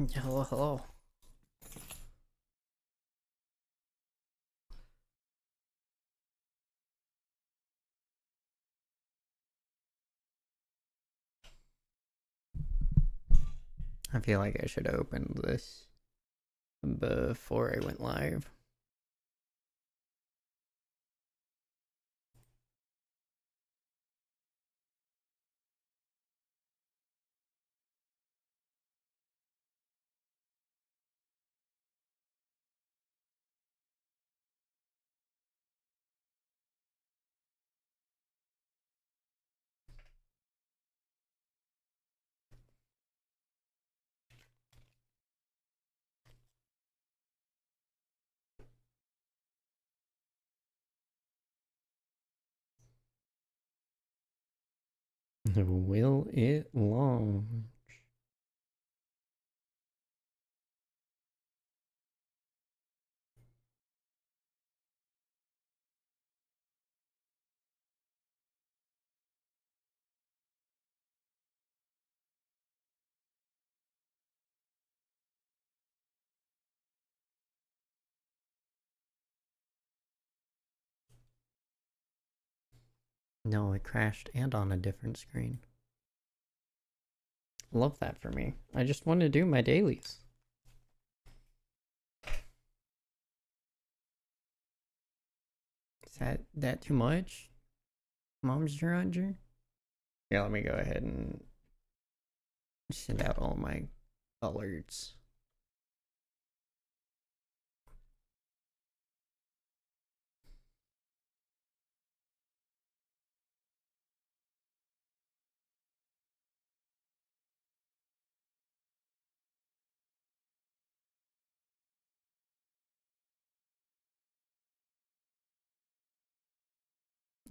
Hello, hello. I feel like I should have opened this before I went live. Will it launch? No, it crashed and on a different screen. Love that for me. I just want to do my dailies. Is that too much? Mom's Ranger? Yeah, let me go ahead and send out all my alerts.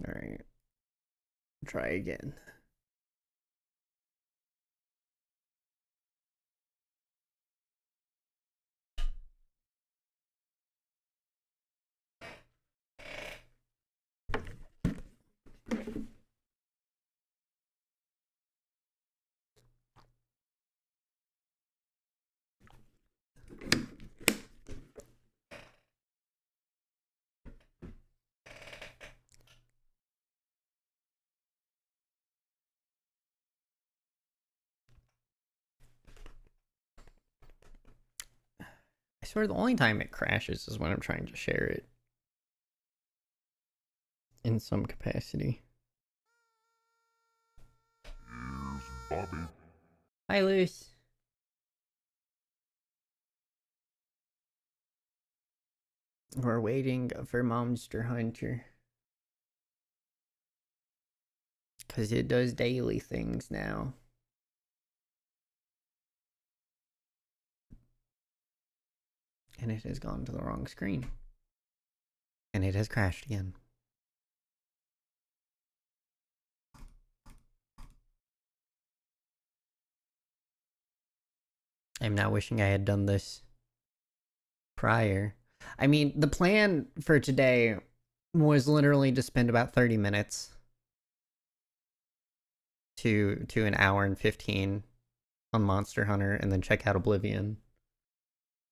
Alright. Try again. I swear the only time it crashes is when I'm trying to share it in some capacity. Here's Bobby. Hi, Luce. We're waiting for Monster Hunter. Because it does daily things now. And it has gone to the wrong screen. And it has crashed again. I'm now wishing I had done this prior. I mean, the plan for today was literally to spend about 30 minutes to an hour and 15 on Monster Hunter and then check out Oblivion.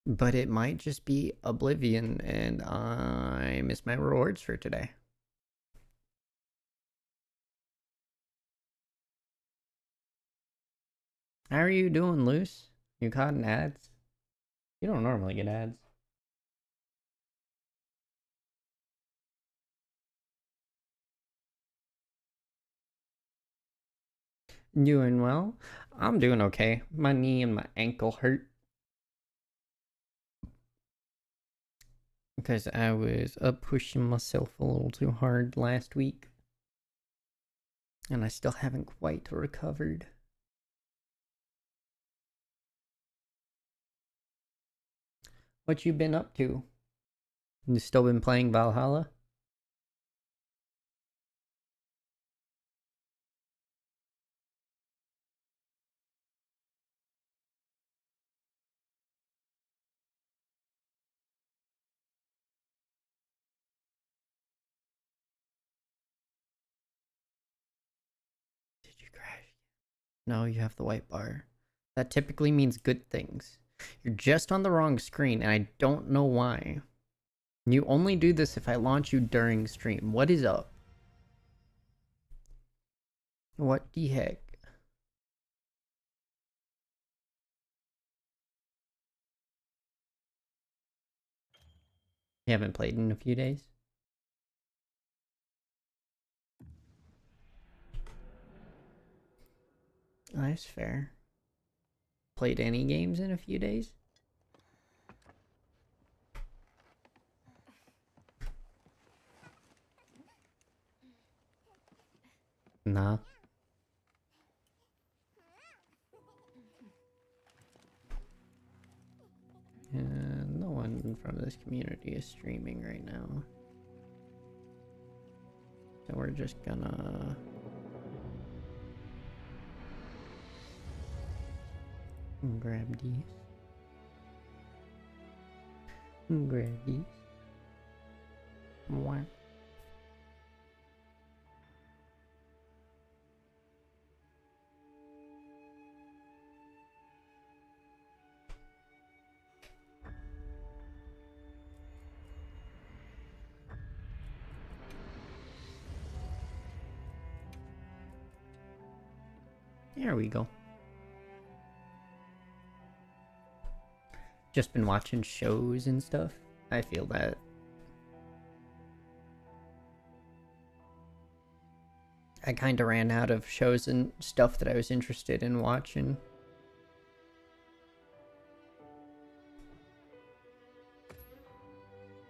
But it might just be Oblivion and I miss my rewards for today. How are you doing, Luce? You caught an ads? You don't normally get ads. Doing well. I'm doing okay. My knee and my ankle hurt because I was up pushing myself a little too hard last week. And I still haven't quite recovered. What you been up to? You still been playing Valhalla? Did you crash? No, you have the white bar. That typically means good things. You're just on the wrong screen, and I don't know why. You only do this if I launch you during stream. What is up? What the heck? You haven't played in a few days? That's fair. Played any games in a few days? Nah. And no one from this community is streaming right now. So we're just gonna... grab these. Grab these. Mwah. There we go. Just been watching shows and stuff. I feel that. I kind of ran out of shows and stuff that I was interested in watching.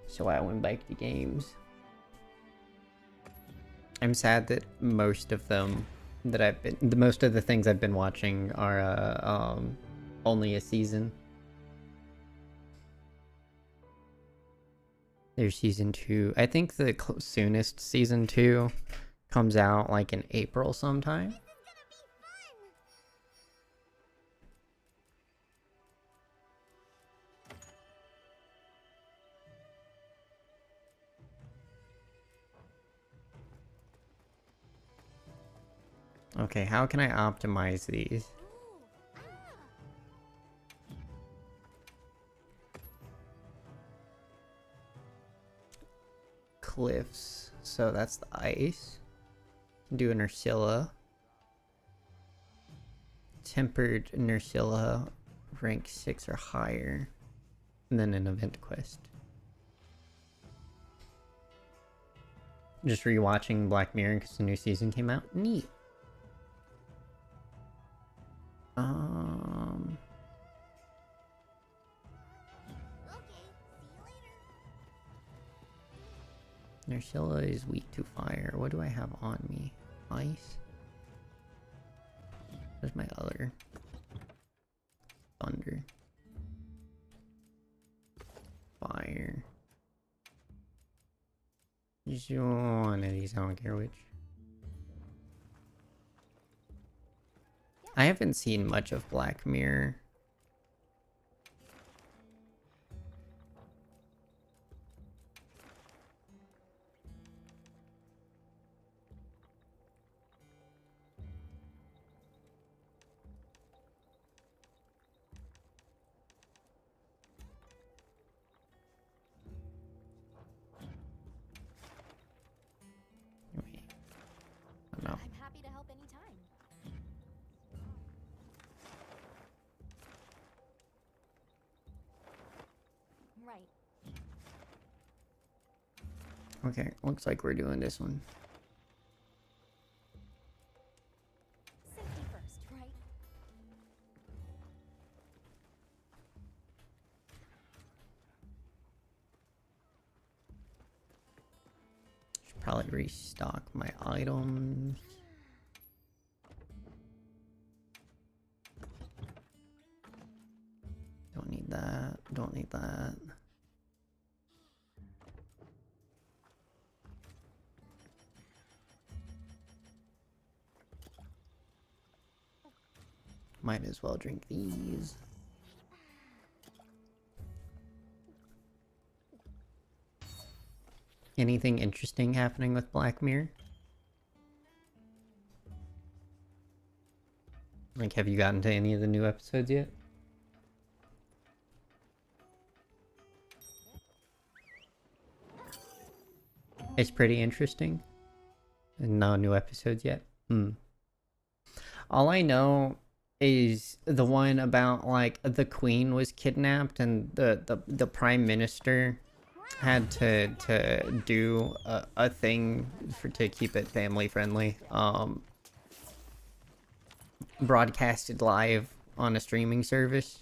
So I went back to games. I'm sad that most of them that most of the things I've been watching are only a season. There's season 2. I think the soonest season 2 comes out like in April sometime. Okay, how can I optimize these? Cliffs. So that's the ice. Do an Ursula. Tempered Ursula, rank 6 or higher. And then an event quest. Just rewatching Black Mirror because the new season came out. Neat. Ursula is weak to fire. What do I have on me? Ice? Where's my other? Thunder. Fire. Just one of these, I don't care which. I haven't seen much of Black Mirror. No. I'm happy to help anytime. Right. Okay, looks like we're doing this one. Safety first, right? Should probably restock my items. Don't need that. Don't need that. Might as well drink these. Anything interesting happening with Black Mirror? Like, have you gotten to any of the new episodes yet? It's pretty interesting. No new episodes yet. All I know is the one about like the queen was kidnapped and the prime minister had to do a thing to keep it family friendly. Broadcasted live on a streaming service.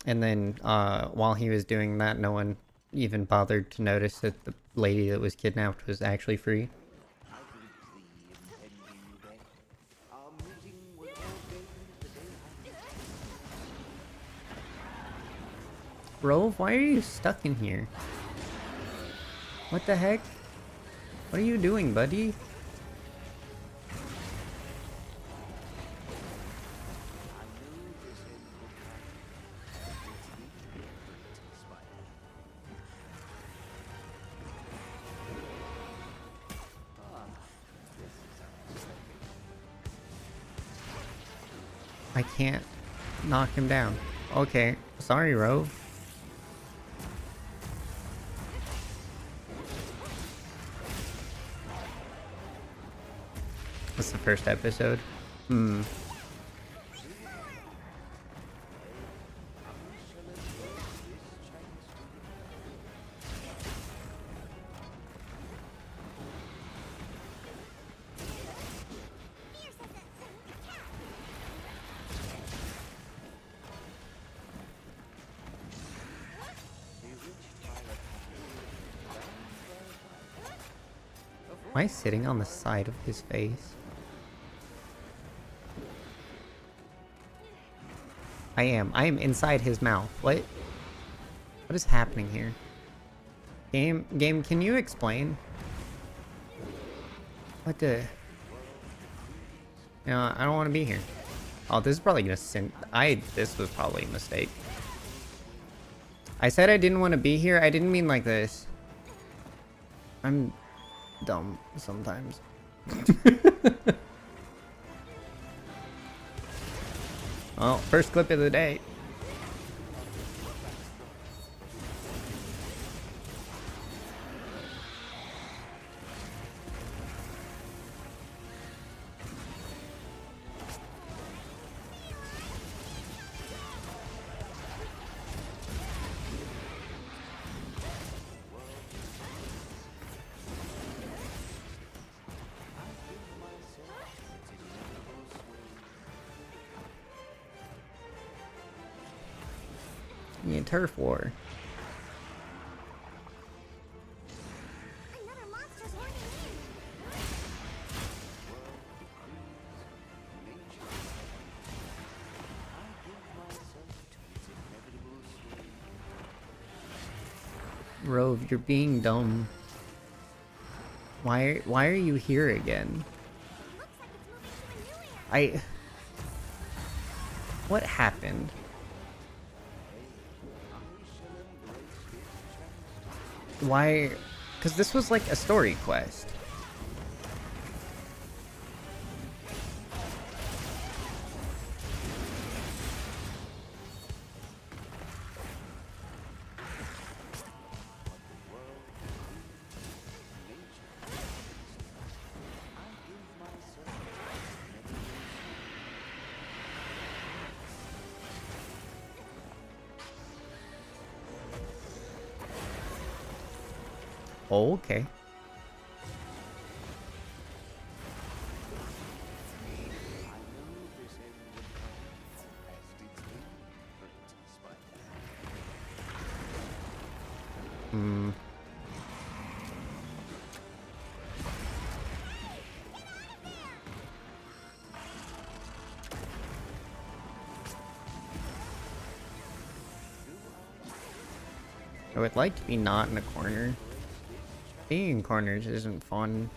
And then while he was doing that, no one even bothered to notice that the lady that was kidnapped was actually free. Rove, why are you stuck in here? What the heck? What are you doing, buddy? I can't knock him down. Okay, sorry, Rove. That's the first episode. Am I sitting on the side of his face? I am. I am inside his mouth. What? What is happening here? Game, can you explain? What the... No, I don't want to be here. Oh, this is probably gonna send... This was probably a mistake. I said I didn't want to be here. I didn't mean like this. I'm dumb sometimes. Well, first clip of the day. Yeah, turf war. Another monster's horning Rove, you're being dumb. Why are you here again? What happened? Why? Because this was like a story quest. Oh, okay. I would like to be not in a corner. Being in corners isn't fun.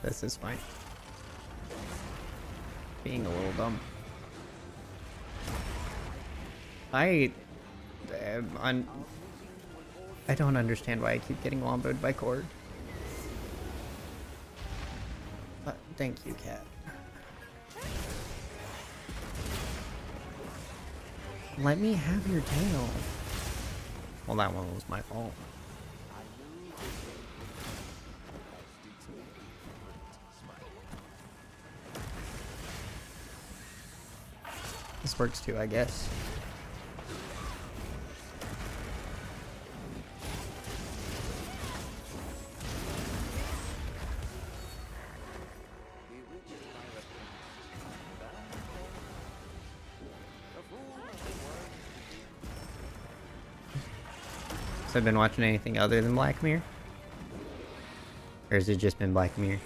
This is fine. Being a little dumb. I don't understand why I keep getting womboed by cord. Thank you, cat. Let me have your tail. Well, that one was my fault. This works too, I guess. So I've been watching anything other than Black Mirror? Or has it just been Black Mirror?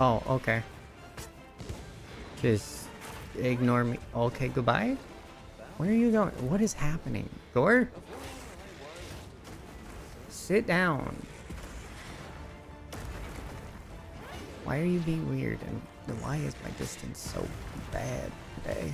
Oh, okay. Just ignore me. Okay, goodbye? Where are you going? What is happening? Gore? Sit down. Why are you being weird? And why is my distance so bad today?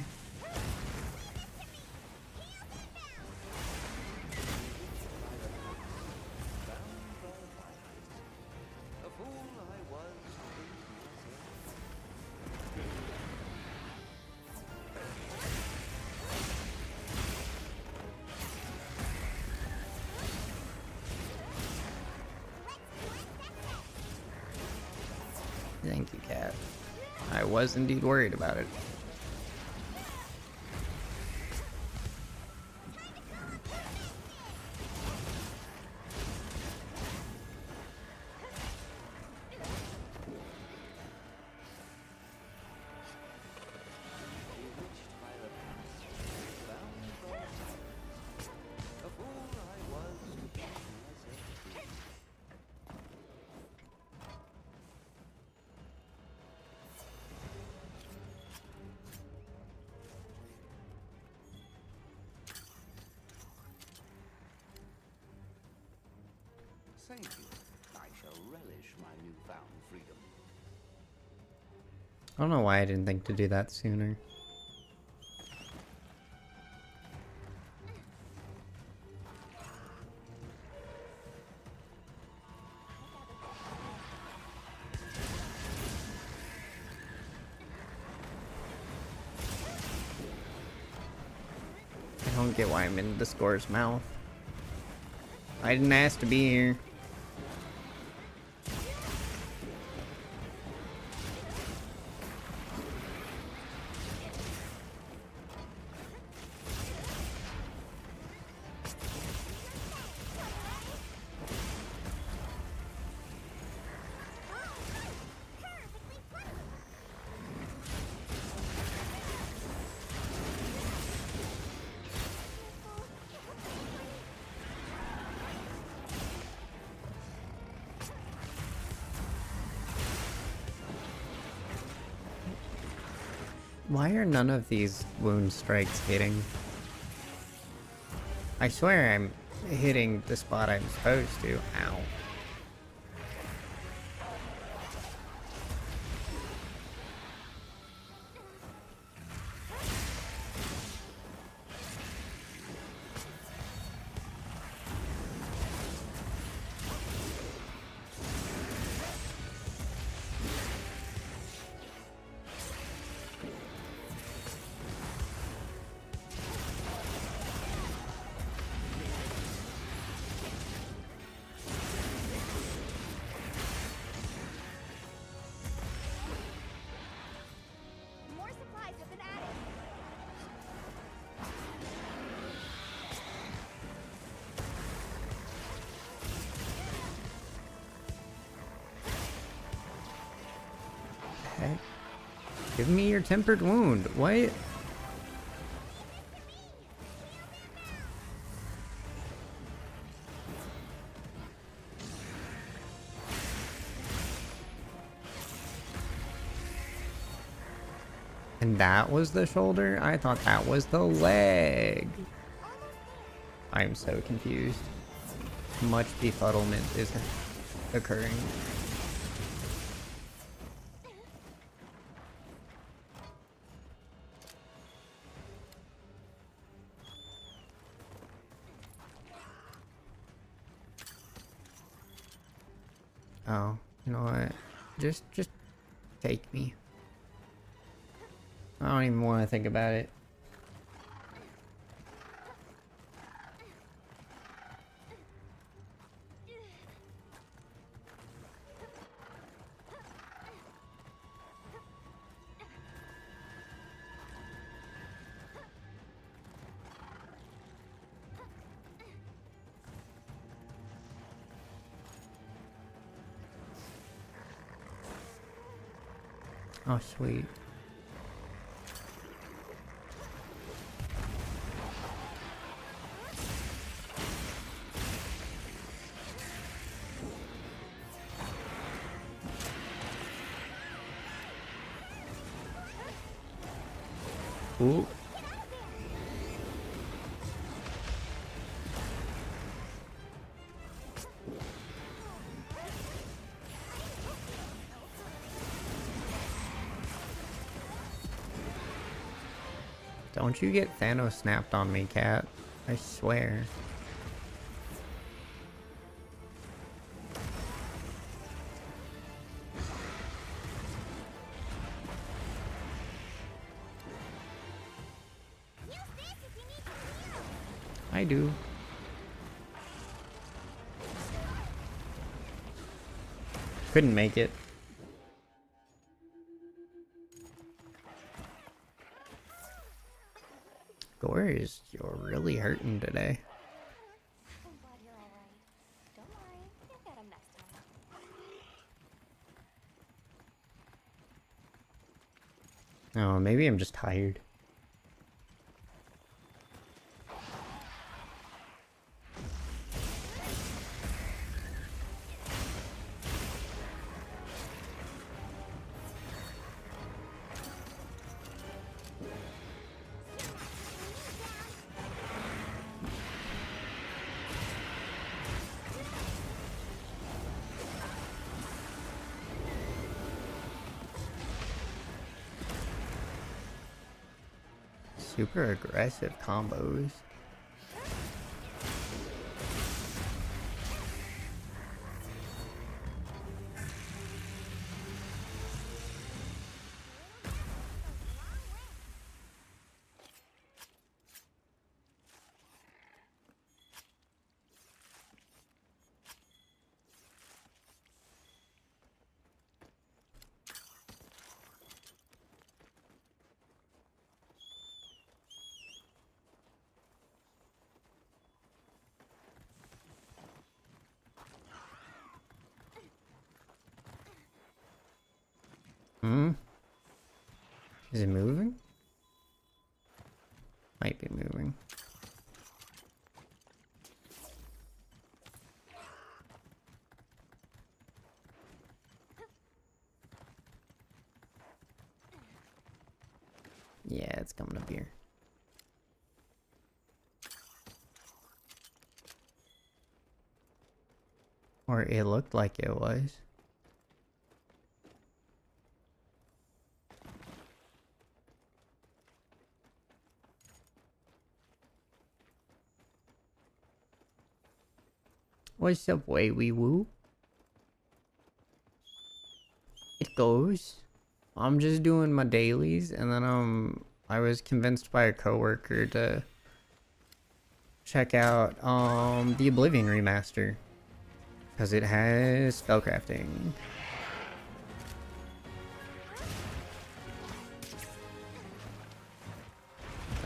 Thank you, cat. I was indeed worried about it. Thank you. I shall relish my newfound freedom. I don't know why I didn't think to do that sooner. I don't get why I'm in the score's mouth. I didn't ask to be here. Why are none of these wound strikes hitting? I swear I'm hitting the spot I'm supposed to. Ow. Give me your tempered wound. What? And that was the shoulder? I thought that was the leg. I'm so confused. Much befuddlement is occurring. Oh, you know what? Just take me. I don't even want to think about it. Oh, sweet. Ooh. Don't you get Thanos snapped on me, cat. I swear. I do. Couldn't make it. Gores, you're really hurting today. I'm glad you're alright. Don't worry, you'll get him next time. Oh, maybe I'm just tired. Super aggressive combos. Hmm? Is it moving? Might be moving. Yeah, it's coming up here. Or it looked like it was. What's up, way wee woo? It goes. I'm just doing my dailies, and then I was convinced by a coworker to check out the Oblivion remaster because it has spellcrafting.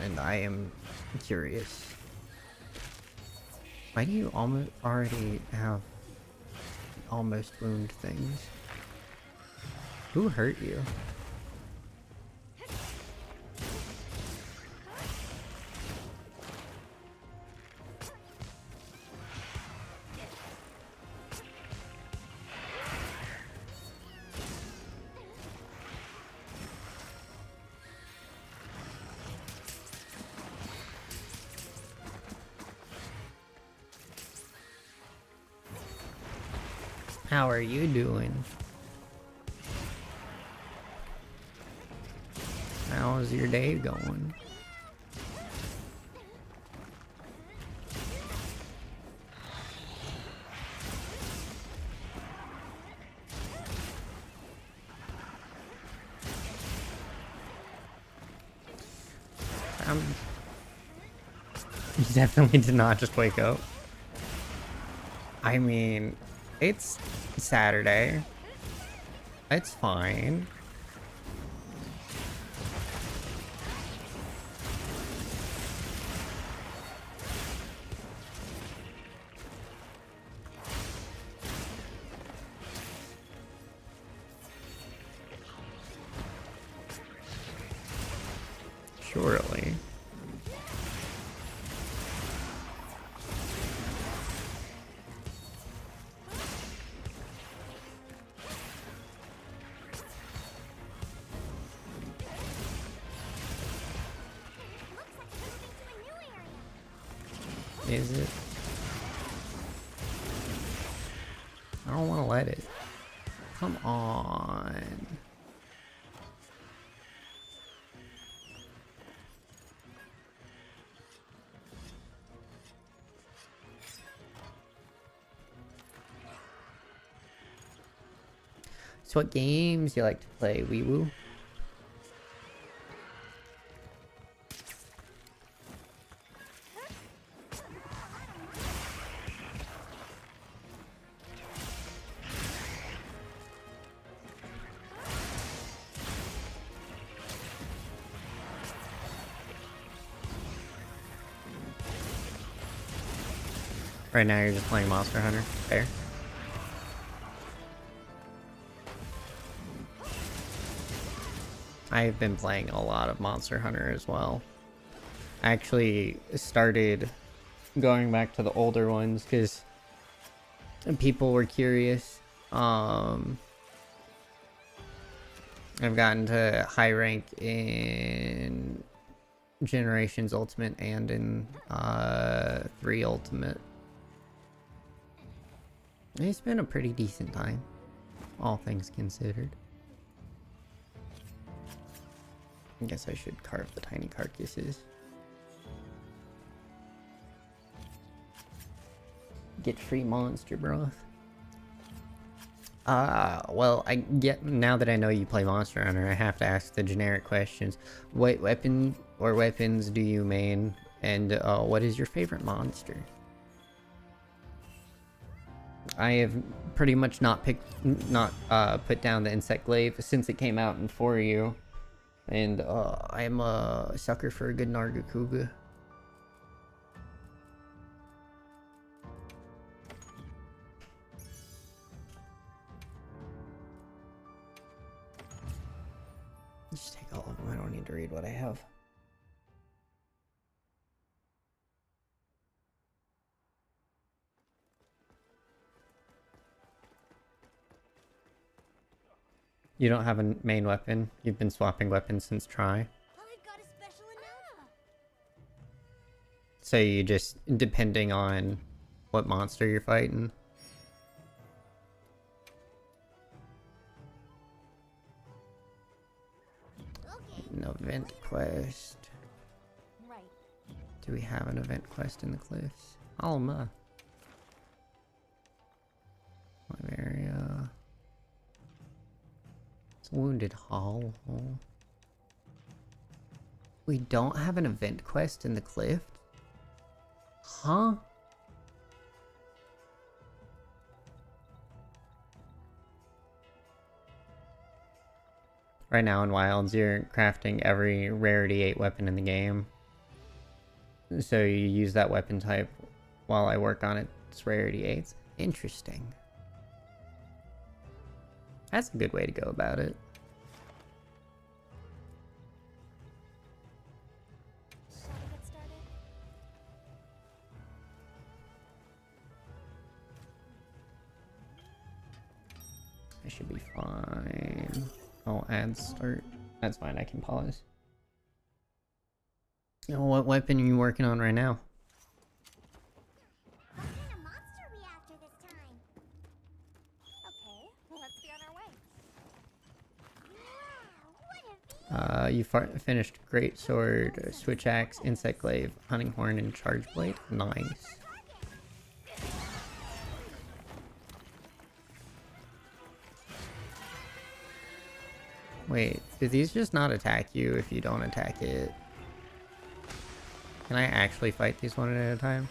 And I am curious. Why do you almost already have almost wound things? Who hurt you? How are you doing? How's your day going? You definitely did not just wake up. I mean, it's Saturday. It's fine. Surely. Is it? I don't want to let it. Come on. So what games do you like to play, wee woo? Right now you're just playing Monster Hunter. Fair. I've been playing a lot of Monster Hunter as well. I actually started going back to the older ones because people were curious. I've gotten to high rank in Generations Ultimate and in 3 Ultimate. It's been a pretty decent time, all things considered. I guess I should carve the tiny carcasses. Get free monster broth. Well, I get now that I know you play Monster Hunter, I have to ask the generic questions. What weapon or weapons do you main, and what is your favorite monster? I have pretty much not put down the insect glaive since it came out in 4U, and I am a sucker for a good Nargacuga. Just take all of them. I don't need to read what I have. You don't have a main weapon? You've been swapping weapons since try? I've got a special announcement. So you just, depending on what monster you're fighting? Okay. An event quest. Right. Do we have an event quest in the cliffs? Alma. What area? It's Wounded Hall. We don't have an event quest in the cliff? Huh? Right now in Wilds, you're crafting every rarity 8 weapon in the game. So you use that weapon type while I work on its rarity 8s. Interesting. That's a good way to go about it. Shall we get started? I should be fine. Oh, add start. That's fine, I can pause. Oh, what weapon are you working on right now? What kind of monster are we after this time? You finished Great Sword, Switch Axe, Insect Glaive, Hunting Horn, and Charge Blade. Nice. Wait, do these just not attack you if you don't attack it? Can I actually fight these one at a time?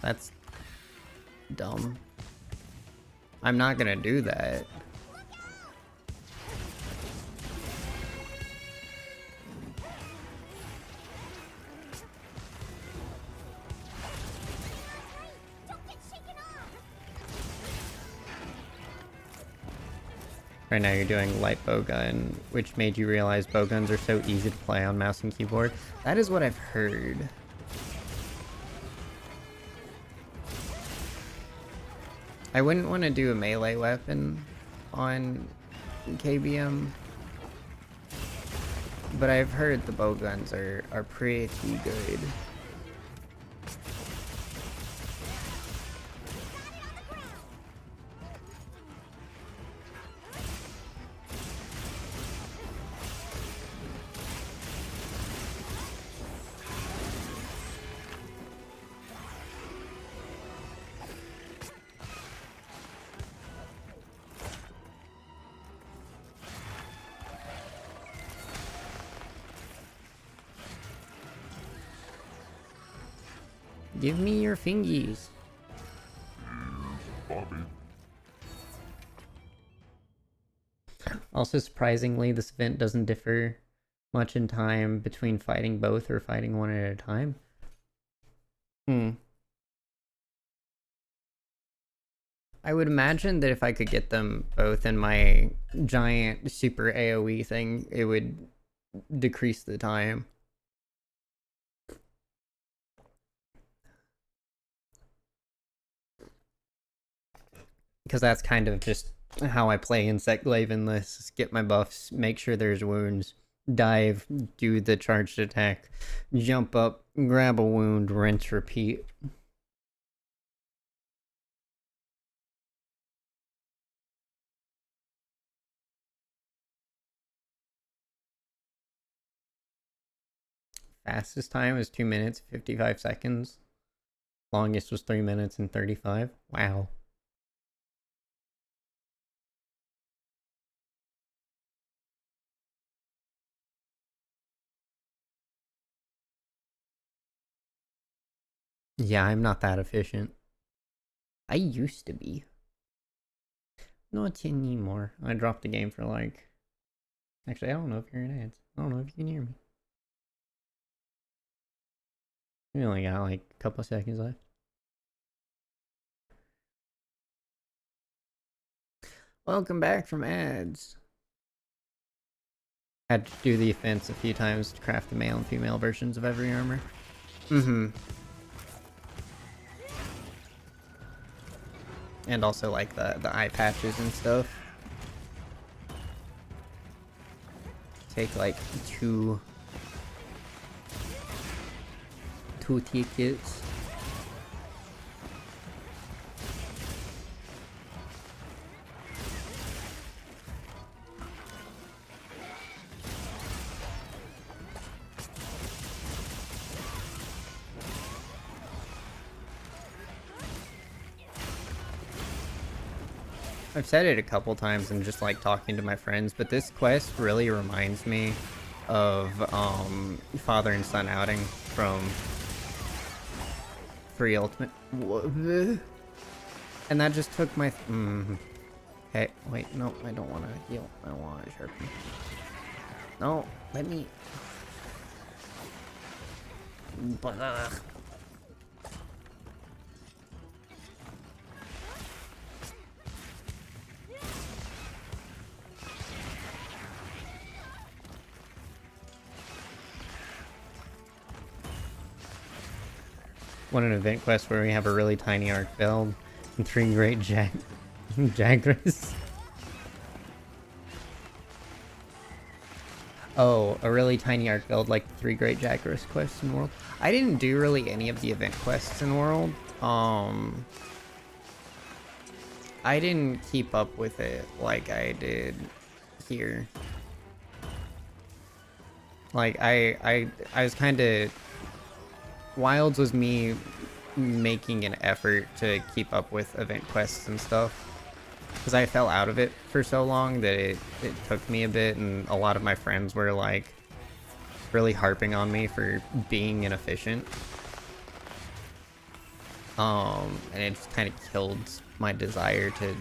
That's dumb. I'm not gonna do that. Right now you're doing light bowgun, which made you realize bowguns are so easy to play on mouse and keyboard. That is what I've heard. I wouldn't want to do a melee weapon on KBM, but I've heard the bowguns are pretty good. Give me your fingies. Here's Bobby. Also, surprisingly, this event doesn't differ much in time between fighting both or fighting one at a time. I would imagine that if I could get them both in my giant super AoE thing, it would decrease the time. Because that's kind of just how I play Insect Glaive in this. Get my buffs, make sure there's wounds, dive, do the charged attack, jump up, grab a wound, rinse, repeat. Fastest time was 2 minutes, 55 seconds. Longest was 3 minutes and 35. Wow. Yeah, I'm not that efficient. I used to be. Not anymore. I dropped the game for like... Actually, I don't know if you're in ads. I don't know if you can hear me. We only got like a couple of seconds left. Welcome back from ads. Had to do the offense a few times to craft the male and female versions of every armor. And also like the eye patches and stuff. Take like two tickets. I've said it a couple times and just like talking to my friends, but this quest really reminds me of father and son outing from 3 Ultimate. And that just took my Hey, wait, no, I don't want to heal. I want to sharpen. No, let me. Want an event quest where we have a really tiny arc build and 3 great Jagras. Oh, a really tiny arc build like the 3 great Jagras quests in World. I didn't do really any of the event quests in World. I didn't keep up with it like I did here. Like I was kind of Wilds was me making an effort to keep up with event quests and stuff because I fell out of it for so long that it took me a bit, and a lot of my friends were like really harping on me for being inefficient. And it just kind of killed my desire to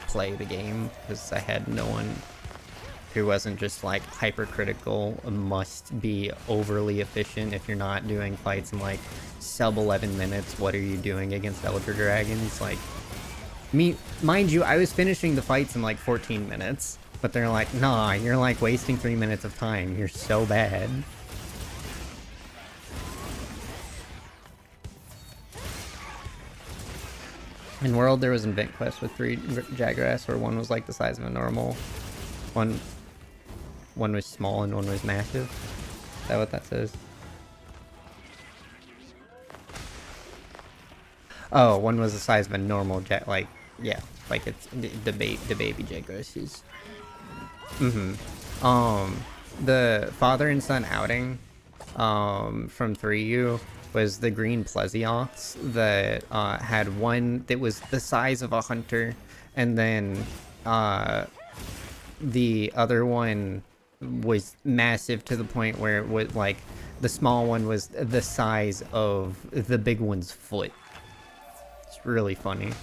play the game because I had no one who wasn't just like hypercritical, must be overly efficient. If you're not doing fights in like sub 11 minutes, what are you doing against Elder Dragons? Like, mind you, I was finishing the fights in like 14 minutes, but they're like, nah, you're like wasting 3 minutes of time. You're so bad. In World, there was an event quest with 3 Jagras, where one was like the size of a normal. One was small and one was massive. Is that what that says? Oh, one was the size of a normal like, yeah, like it's the baby Jagras. The father and son outing, from 3U was the green Plesioths that had one that was the size of a hunter, and then the other one was massive to the point where it was like the small one was the size of the big one's foot. It's really funny.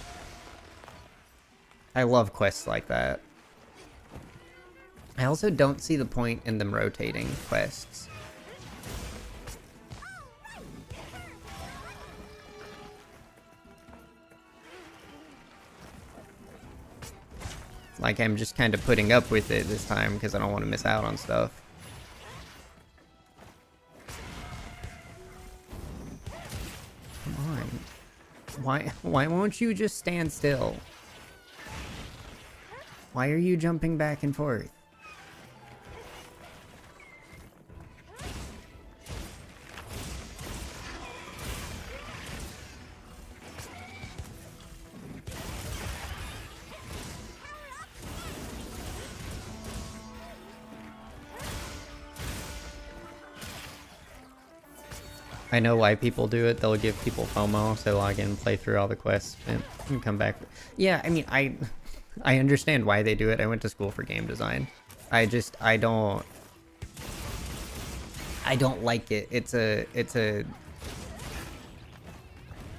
I love quests like that. I also don't see the point in them rotating quests. Like, I'm just kind of putting up with it this time because I don't want to miss out on stuff. Come on. Why won't you just stand still? Why are you jumping back and forth? I know why people do it. They'll give people FOMO, so log in, play through all the quests, and come back. Yeah, I mean, I understand why they do it. I went to school for game design. I don't like it. It's a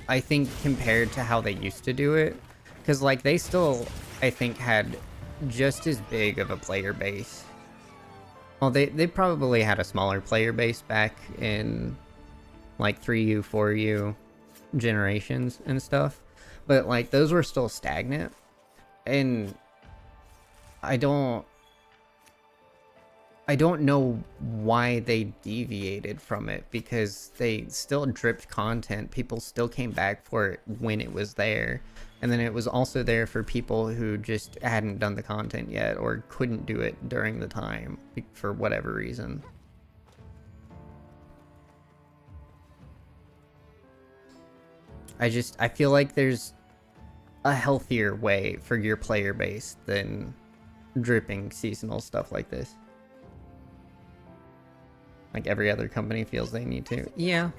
I think compared to how they used to do it, because like they still, I think, had just as big of a player base. Well, they probably had a smaller player base back in like 3U, 4U generations and stuff, but like those were still stagnant, and I don't know why they deviated from it, because they still dripped content. People still came back for it when it was there, and then it was also there for people who just hadn't done the content yet or couldn't do it during the time for whatever reason. I feel like there's a healthier way for your player base than dripping seasonal stuff like this. Like every other company feels they need to. Yeah.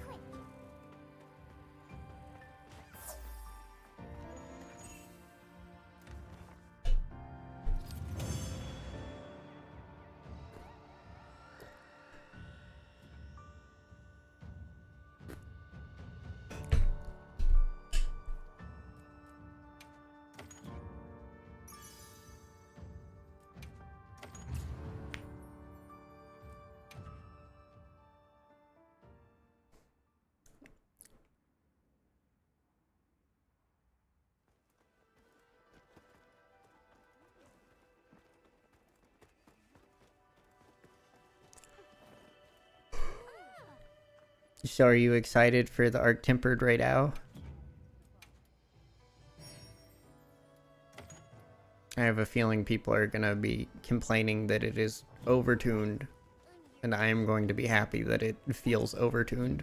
So are you excited for the Arc Tempered right now? I have a feeling people are gonna be complaining that it is overtuned, and I am going to be happy that it feels overtuned.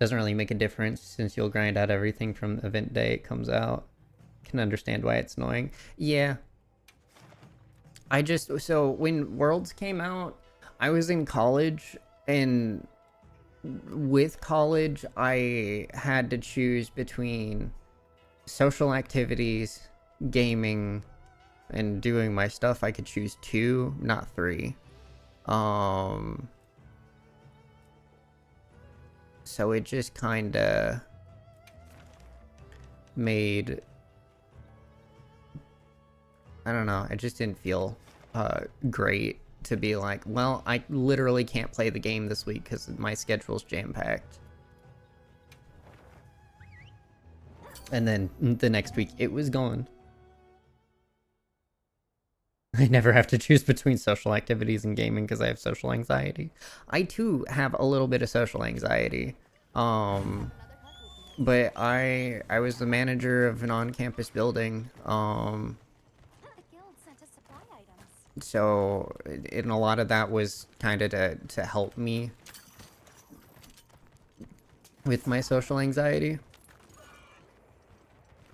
Doesn't really make a difference since you'll grind out everything from event day it comes out. Can understand why it's annoying. Yeah. So when Worlds came out, I was in college, and with college, I had to choose between social activities, gaming, and doing my stuff. I could choose 2, not 3. So it just kinda made, I don't know, it just didn't feel great to be like, well, I literally can't play the game this week because my schedule's jam-packed. And then the next week, it was gone. I never have to choose between social activities and gaming because I have social anxiety. I too have a little bit of social anxiety. But I was the manager of an on-campus building. The guild sent us supply items. So and a lot of that was kind of to help me with my social anxiety.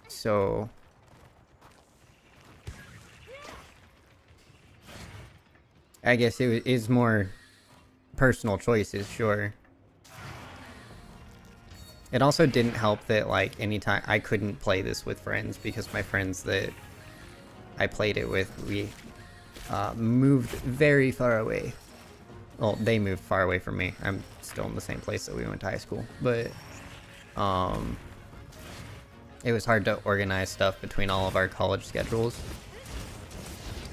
So I guess it is more personal choices, sure. It also didn't help that, like, anytime I couldn't play this with friends because my friends that I played it with, we moved very far away. Well, they moved far away from me. I'm still in the same place that we went to high school, but it was hard to organize stuff between all of our college schedules.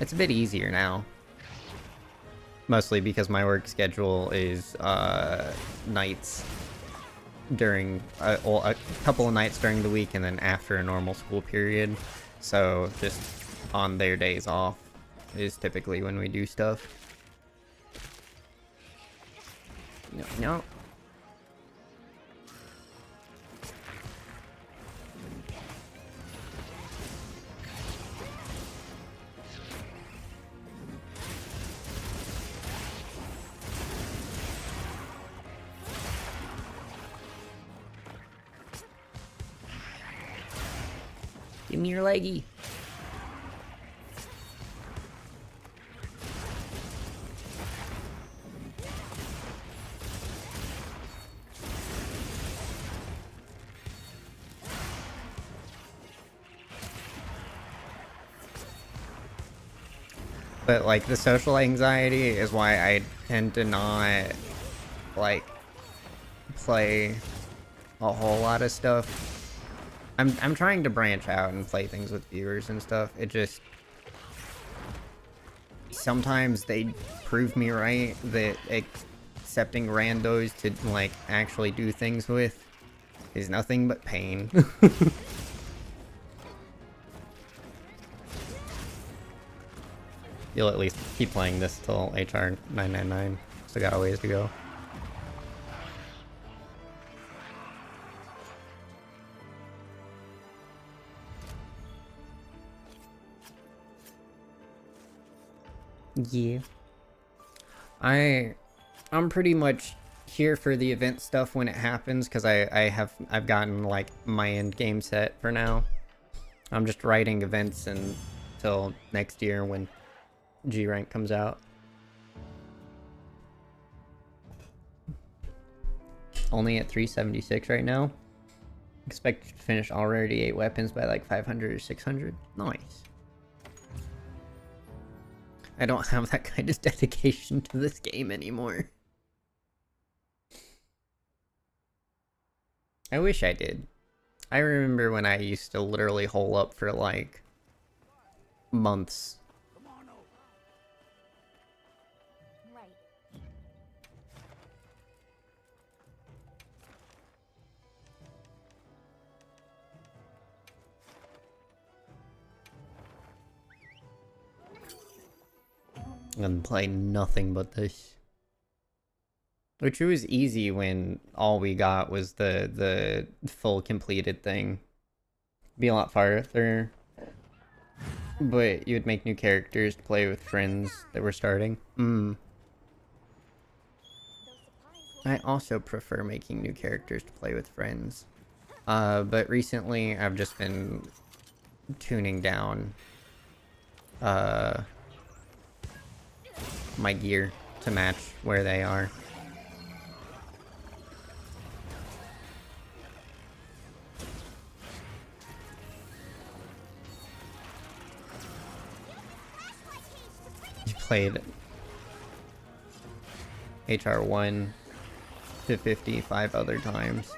It's a bit easier now. Mostly because my work schedule is nights during a couple of nights during the week and then after a normal school period. So just on their days off is typically when we do stuff. No. Give me your leggy. But like the social anxiety is why I tend to not like play a whole lot of stuff. I'm trying to branch out and play things with viewers and stuff. It just sometimes they prove me right that accepting randos to like actually do things with is nothing but pain. You'll at least keep playing this till HR 999. Still got a ways to go. Yeah. I'm pretty much here for the event stuff when it happens because I've gotten like my end game set for now. I'm just writing events until next year when G rank comes out. Only at 376 right now. Expect to finish already 8 weapons by like 500 or 600. Nice. I don't have that kind of dedication to this game anymore. I wish I did. I remember when I used to literally hole up for like months. Right. And play nothing but this. Which was easy when all we got was the full completed thing. Be a lot farther. But you would make new characters to play with friends that were starting. Those supplies I also prefer making new characters to play with friends. But recently I've just been tuning down my gear to match where they are. You played HR1 to 55 other times.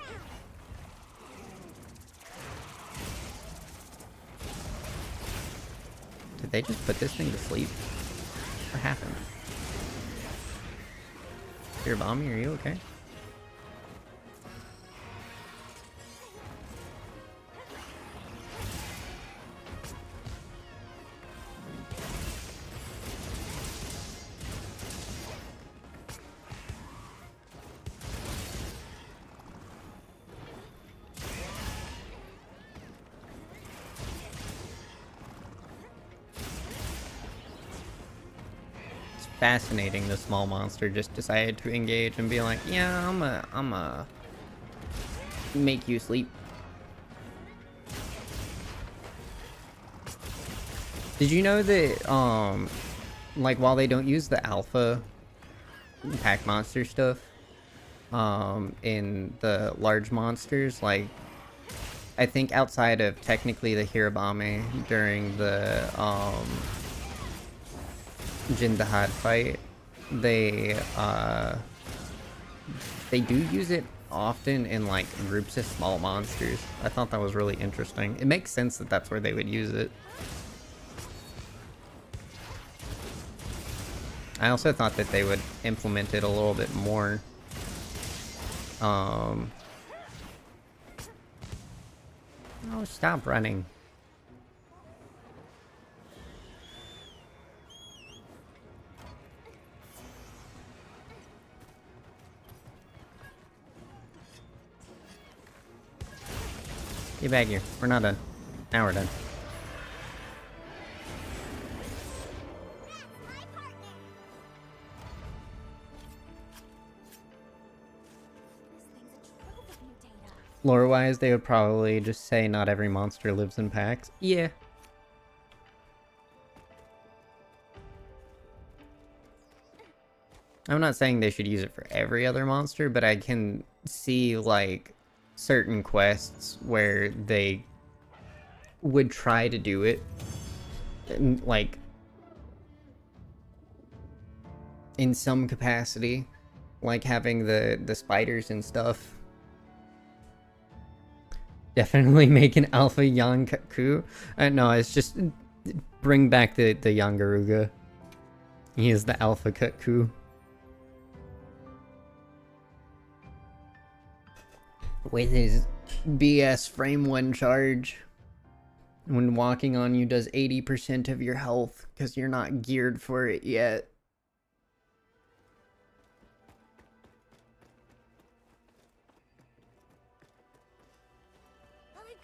Did they just put this thing to sleep? What happened? Here, Bommy, are you okay? Fascinating the small monster just decided to engage and be like, yeah, I'm a make you sleep. Did you know that like while they don't use the alpha pack monster stuff in the large monsters, like I think outside of technically the Hirabame during the Jindahad fight, they do use it often in like groups of small monsters. I thought that was really interesting. It makes sense that that's where they would use it. I also thought that they would implement it a little bit more. Oh, stop running. Get back here. We're not done. Now we're done. Lore-wise, they would probably just say not every monster lives in packs. Yeah. I'm not saying they should use it for every other monster, but I can see, like, certain quests where they would try to do it. Like, in some capacity. Like having the spiders and stuff. Definitely make an alpha Yankaku. No, it's just bring back the Yangaruga. He is the alpha Kutku. With his BS frame 1 charge. When walking on you does 80% of your health because you're not geared for it yet.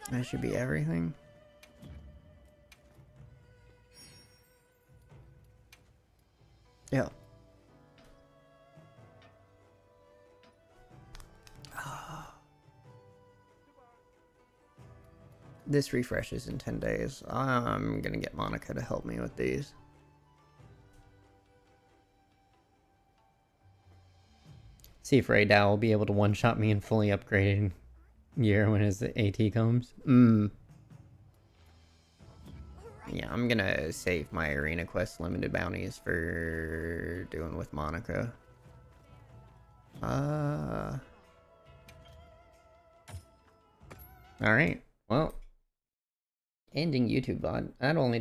That should be everything. Yeah. This refreshes in 10 days. I'm gonna get Monica to help me with these. See if Raydao will be able to one-shot me in fully upgraded gear when his AT comes. Yeah, I'm gonna save my Arena Quest limited bounties for doing with Monica. Alright, well. Ending YouTube VOD. That only